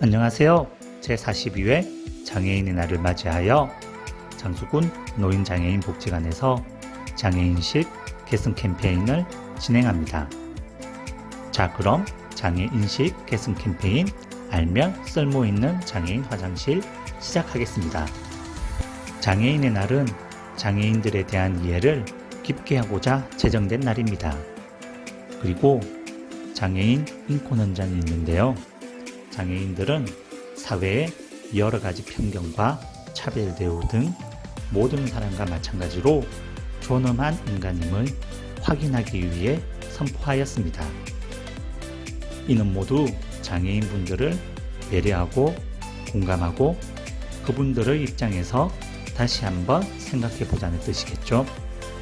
안녕하세요. 제42회 장애인의 날을 맞이하여 장수군 노인장애인 복지관에서 장애인식 계승 캠페인을 진행합니다. 자, 그럼 장애인식 계승 캠페인 알면 쓸모있는 장애인 화장실 시작하겠습니다. 장애인의 날은 장애인들에 대한 이해를 깊게 하고자 제정된 날입니다. 그리고 장애인 인권헌장이 있는데요. 장애인들은 사회의 여러 가지 편견과 차별 대우 등 모든 사람과 마찬가지로 존엄한 인간임을 확인하기 위해 선포하였습니다. 이는 모두 장애인분들을 배려하고 공감하고 그분들의 입장에서 다시 한번 생각해 보자는 뜻이겠죠.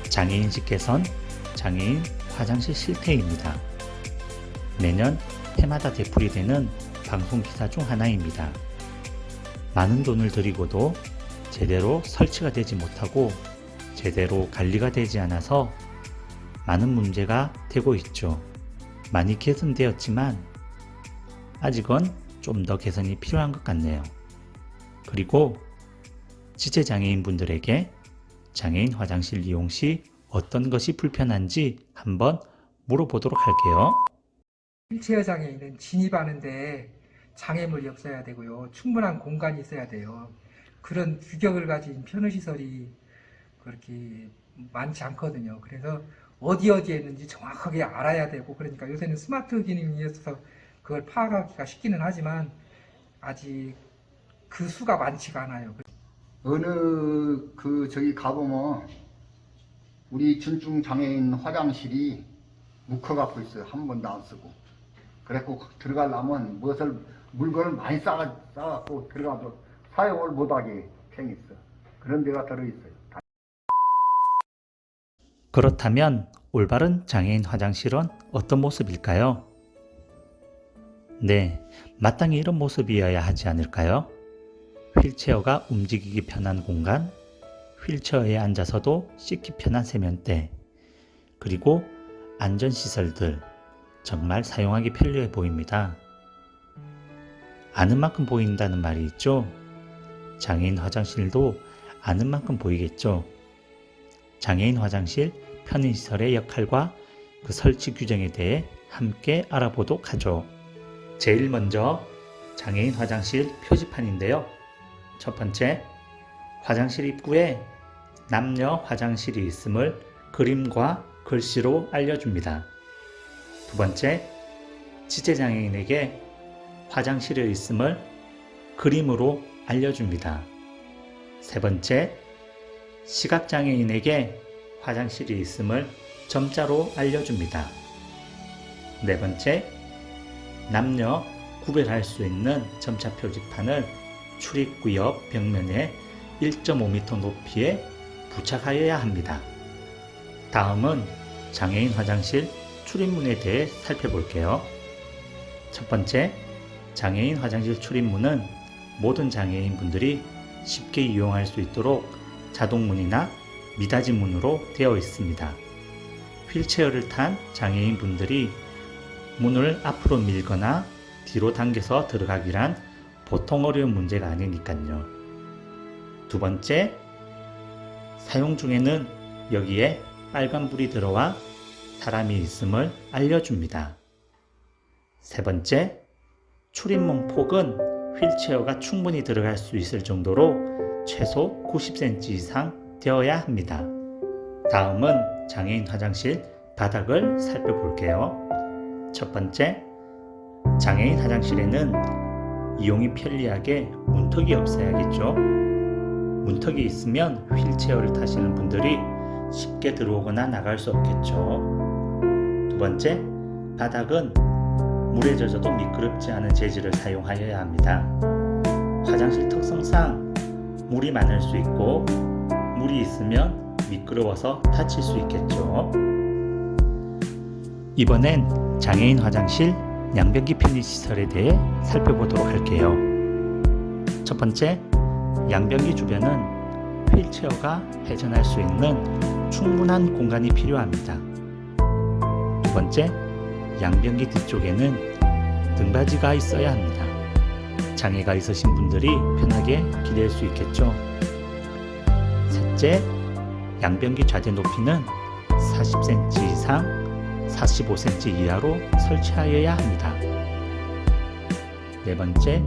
장애인식 개선, 장애인 화장실 실태입니다. 매년 해마다 되풀이되는 방송기사 중 하나입니다. 많은 돈을 들이고도 제대로 설치가 되지 못하고 제대로 관리가 되지 않아서 많은 문제가 되고 있죠. 많이 개선되었지만 아직은 좀 더 개선이 필요한 것 같네요. 그리고 지체장애인 분들에게 장애인 화장실 이용 시 어떤 것이 불편한지 한번 물어보도록 할게요. 휠체어 장애인은 진입하는데 장애물이 없어야 되고요. 충분한 공간이 있어야 돼요. 그런 규격을 가진 편의시설이 그렇게 많지 않거든요. 그래서 어디에 있는지 정확하게 알아야 되고, 그러니까 요새는 스마트 기능이 있어서 그걸 파악하기가 쉽기는 하지만 아직 그 수가 많지가 않아요. 저기 가보면 우리 준증 장애인 화장실이 묵혀갖고 있어요. 한 번도 안 쓰고. 그래갖고 들어가려면 물건을 많이 싸갖고 들어가도 사용을 못하게 생겼어. 그런 데가 들어있어요. 그렇다면 올바른 장애인 화장실은 어떤 모습일까요? 네, 마땅히 이런 모습이어야 하지 않을까요? 휠체어가 움직이기 편한 공간, 휠체어에 앉아서도 씻기 편한 세면대, 그리고 안전시설들, 정말 사용하기 편리해 보입니다. 아는 만큼 보인다는 말이 있죠? 장애인 화장실도 아는 만큼 보이겠죠? 장애인 화장실 편의시설의 역할과 그 설치 규정에 대해 함께 알아보도록 하죠. 제일 먼저 장애인 화장실 표지판인데요. 첫 번째, 화장실 입구에 남녀 화장실이 있음을 그림과 글씨로 알려줍니다. 두 번째, 지체장애인에게 화장실이 있음을 그림으로 알려줍니다. 세 번째, 시각장애인에게 화장실이 있음을 점자로 알려줍니다. 네 번째, 남녀 구별할 수 있는 점자 표지판을 출입구 옆 벽면에 1.5m 높이에 부착하여야 합니다. 다음은 장애인 화장실 출입문에 대해 살펴볼게요. 첫 번째, 장애인 화장실 출입문은 모든 장애인 분들이 쉽게 이용할 수 있도록 자동문이나 미닫이 문으로 되어 있습니다. 휠체어를 탄 장애인 분들이 문을 앞으로 밀거나 뒤로 당겨서 들어가기란 보통 어려운 문제가 아니니까요. 두 번째, 사용 중에는 여기에 빨간불이 들어와 사람이 있음을 알려줍니다. 세 번째, 출입문 폭은 휠체어가 충분히 들어갈 수 있을 정도로 최소 90cm 이상 되어야 합니다. 다음은 장애인 화장실 바닥을 살펴볼게요. 첫 번째, 장애인 화장실에는 이용이 편리하게 문턱이 없어야겠죠. 문턱이 있으면 휠체어를 타시는 분들이 쉽게 들어오거나 나갈 수 없겠죠. 두 번째, 바닥은 물에 젖어도 미끄럽지 않은 재질을 사용하여야 합니다. 화장실 특성상 물이 많을 수 있고 물이 있으면 미끄러워서 다칠 수 있겠죠. 이번엔 장애인 화장실 양변기 편의시설에 대해 살펴보도록 할게요. 첫 번째, 양변기 주변은 휠체어가 회전할 수 있는 충분한 공간이 필요합니다. 두 번째, 양변기 뒤쪽에는 등받이가 있어야 합니다. 장애가 있으신 분들이 편하게 기댈 수 있겠죠. 셋째, 양변기 좌대 높이는 40cm 이상 45cm 이하로 설치하여야 합니다. 네 번째,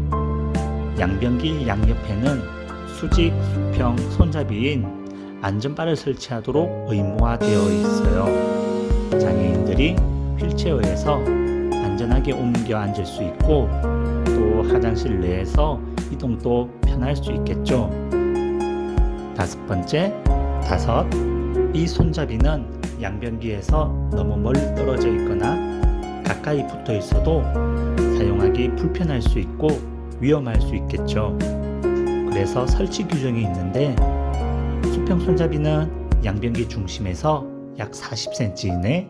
양변기 양옆에는 수직, 수평, 손잡이인 안전바를 설치하도록 의무화되어 있어요. 장애인들이 휠체어에서 안전하게 옮겨 앉을 수 있고 또 화장실 내에서 이동도 편할 수 있겠죠. 다섯 번째, 이 손잡이는 양변기에서 너무 멀리 떨어져 있거나 가까이 붙어 있어도 사용하기 불편할 수 있고 위험할 수 있겠죠. 그래서 설치 규정이 있는데 수평 손잡이는 양변기 중심에서 약 40cm 이내,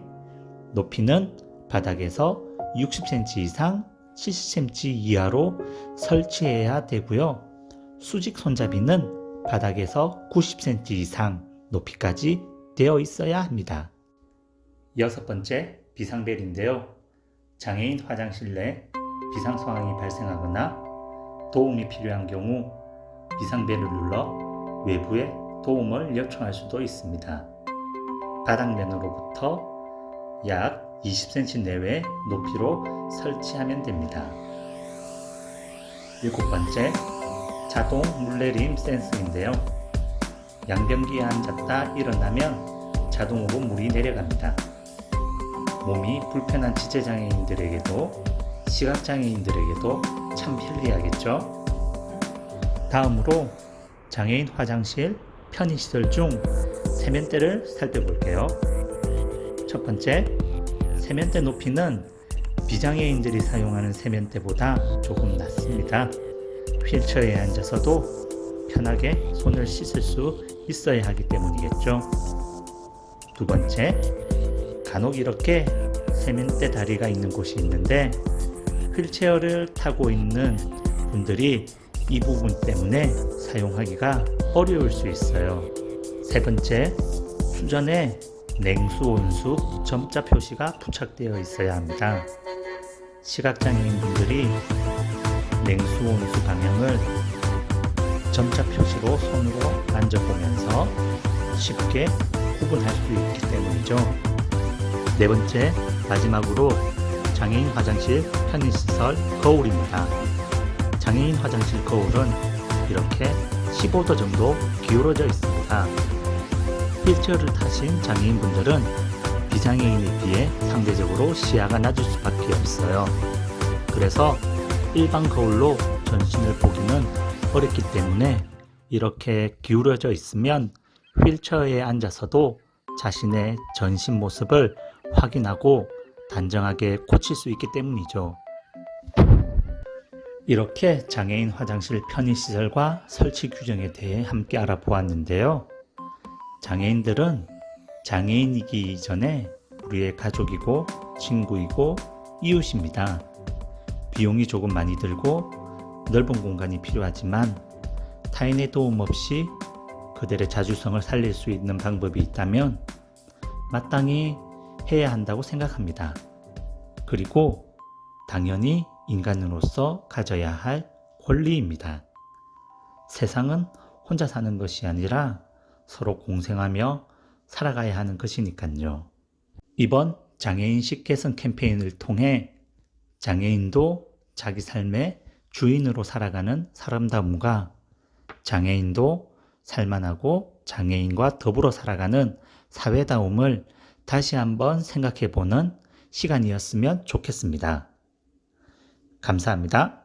높이는 바닥에서 60cm 이상 70cm 이하로 설치해야 되고요. 수직 손잡이는 바닥에서 90cm 이상 높이까지 되어 있어야 합니다. 여섯 번째, 비상벨인데요. 장애인 화장실 내 비상 상황이 발생하거나 도움이 필요한 경우 비상벨을 눌러 외부에 도움을 요청할 수도 있습니다. 바닥면으로부터 약 20cm 내외 높이로 설치하면 됩니다. 일곱 번째, 자동 물내림 센서인데요. 양변기에 앉았다 일어나면 자동으로 물이 내려갑니다. 몸이 불편한 지체장애인들에게도 시각장애인들에게도 참 편리하겠죠. 다음으로 장애인 화장실 편의시설 중 세면대를 살펴볼게요. 첫 번째, 세면대 높이는 비장애인들이 사용하는 세면대보다 조금 낮습니다. 휠체어에 앉아서도 편하게 손을 씻을 수 있어야 하기 때문이겠죠. 두 번째, 간혹 이렇게 세면대 다리가 있는 곳이 있는데 휠체어를 타고 있는 분들이 이 부분 때문에 사용하기가 어려울 수 있어요. 세 번째, 수전에 냉수, 온수, 점자 표시가 부착되어 있어야 합니다. 시각장애인 분들이 냉수, 온수 방향을 점자 표시로 손으로 만져보면서 쉽게 구분할 수 있기 때문이죠. 네 번째, 마지막으로 장애인 화장실 편의시설 거울입니다. 장애인 화장실 거울은 이렇게 15도 정도 기울어져 있습니다. 휠체어를 타신 장애인분들은 비장애인에 비해 상대적으로 시야가 낮을 수밖에 없어요. 그래서 일반 거울로 전신을 보기는 어렵기 때문에 이렇게 기울어져 있으면 휠체어에 앉아서도 자신의 전신 모습을 확인하고 단정하게 고칠 수 있기 때문이죠. 이렇게 장애인 화장실 편의시설과 설치 규정에 대해 함께 알아보았는데요. 장애인들은 장애인이기 이전에 우리의 가족이고 친구이고 이웃입니다. 비용이 조금 많이 들고 넓은 공간이 필요하지만 타인의 도움 없이 그들의 자주성을 살릴 수 있는 방법이 있다면 마땅히 해야 한다고 생각합니다. 그리고 당연히 인간으로서 가져야 할 권리입니다. 세상은 혼자 사는 것이 아니라 서로 공생하며 살아가야 하는 것이니까요. 이번 장애인식 개선 캠페인을 통해 장애인도 자기 삶의 주인으로 살아가는 사람다움과 장애인도 살만하고 장애인과 더불어 살아가는 사회다움을 다시 한번 생각해보는 시간이었으면 좋겠습니다. 감사합니다.